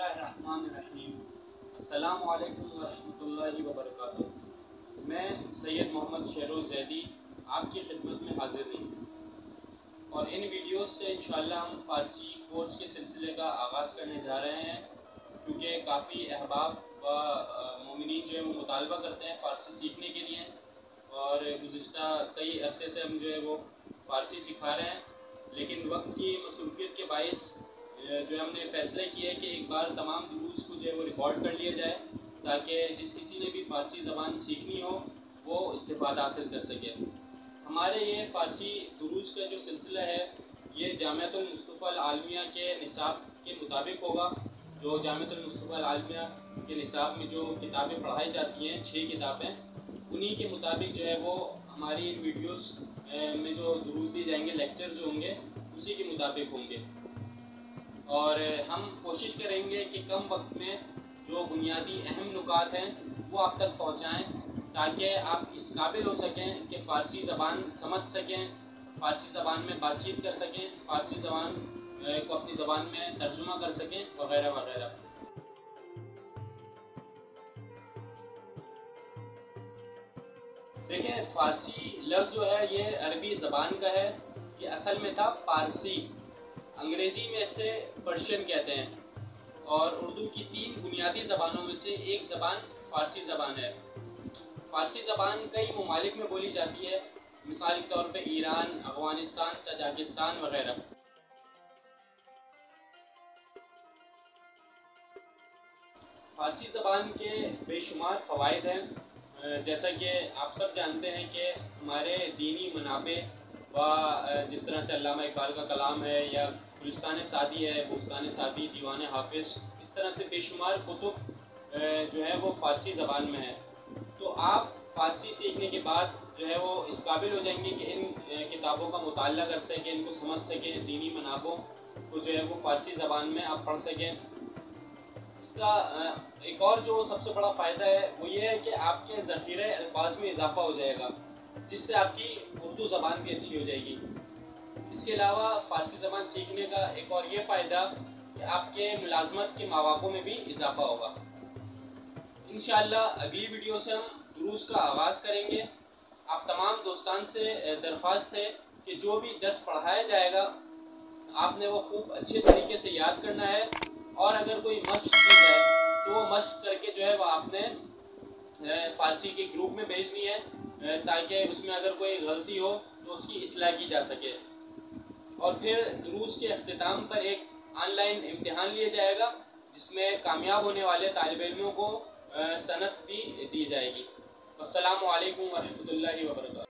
बिस्मिल्लाहिर्रहमानिर्रहीम। अस्सलामु अलैकुम वरहमतुल्लाहि वबरकातुहू। मैं सैयद मोहम्मद शेरोज़ ज़ैदी आपकी खिदमत में हाजिर हूँ और इन वीडियोस से इंशाअल्लाह हम फ़ारसी कोर्स के सिलसिले का आगाज़ करने जा रहे हैं, क्योंकि काफ़ी अहबाब व मोमिनीन जो है वो मुतालबा करते हैं फ़ारसी सीखने के लिए और गुज़िश्ता कई अरसे से हम जो है वो फ़ारसी सिखा रहे हैं, लेकिन वक्त की मसरूफियत के बाइस जो हमने फ़ैसला किया है कि एक बार तमाम दुरूस को जो है वो रिकॉर्ड कर लिया जाए, ताकि जिस किसी ने भी फ़ारसी ज़बान सीखनी हो वो इस्तिफ़ादा हासिल कर सके। हमारे ये फ़ारसी दुरूस का जो सिलसिला है ये जामिअतुल मुस्तफ़ा अल आलमिया के निसाब के मुताबिक होगा। जो जामिअतुल मुस्तफ़ा अल आलमिया के निसाब में जो किताबें पढ़ाई जाती हैं, 6 किताबें, उन्हीं के मुताबिक जो है वो हमारी इन वीडियोस में जो दुरूस दिए जाएंगे, लेक्चर जो होंगे उसी के मुताबिक होंगे। और हम कोशिश करेंगे कि कम वक्त में जो बुनियादी अहम नुकात हैं वो आप तक पहुंचाएं, ताकि आप इस काबिल हो सकें कि फ़ारसी ज़बान समझ सकें, फ़ारसी ज़बान में बातचीत कर सकें, फ़ारसी ज़बान को अपनी ज़बान में तर्जुमा कर सकें वगैरह वगैरह। देखिए, फ़ारसी लफ्ज़ जो है ये अरबी ज़बान का है। ये असल में था पारसी, अंग्रेज़ी में इसे पर्शियन कहते हैं और उर्दू की 3 बुनियादी ज़बानों में से एक ज़बान फ़ारसी ज़बान है। फ़ारसी ज़बान कई ममालिक में बोली जाती है, मिसाल के तौर पे ईरान, अफ़गानिस्तान, तजाकिस्तान वगैरह। फ़ारसी ज़बान के बेशुमार फ़वाइद हैं, जैसा कि आप सब जानते हैं कि हमारे दीनी मनाबे व जिस तरह से अल्लामा इकबाल का कलाम है या गुलिस्तान सादी है, बुस्तान सादी, दीवान हाफिज़, इस तरह से बेशुमार कुतुब जो है वो फ़ारसी ज़बान में है। तो आप फ़ारसी सीखने के बाद जो है वो इस काबिल हो जाएंगे कि इन किताबों का मुताला कर सकें, इनको समझ सकें, दीनी मनाबों को जो है वो फ़ारसी ज़बान में आप पढ़ सकें। इसका एक और जो सबसे बड़ा फ़ायदा है वो ये है कि आपके ज़ख़ीरे अल्फाज में इजाफ़ा हो जाएगा, जिससे आपकी उर्दू ज़बान भी अच्छी हो जाएगी। इसके अलावा फ़ारसी ज़बान सीखने का एक और ये फ़ायदा कि आपके मुलाज़मत के मौक़ों में भी इजाफ़ा होगा। इंशाअल्लाह अगली वीडियो से हम दुरूस का आगाज़ करेंगे। आप तमाम दोस्तान से दरख्वास्त है कि जो भी दर्स पढ़ाया जाएगा आपने वो खूब अच्छे तरीके से याद करना है, और अगर कोई मश्क की जाए तो वो मश्क करके जो है वो आपने फ़ारसी के ग्रुप में भेजनी है, ताकि उसमें अगर कोई गलती हो तो उसकी इस्लाह की जा सके। और फिर दुरूस के अख्तिताम पर एक ऑनलाइन इम्तिहान लिया जाएगा, जिसमें कामयाब होने वाले तालिब इल्मों को सनद भी दी जाएगी। अस्सलामु अलैकुम वरहमतुल्लाहि वबरकातुहू।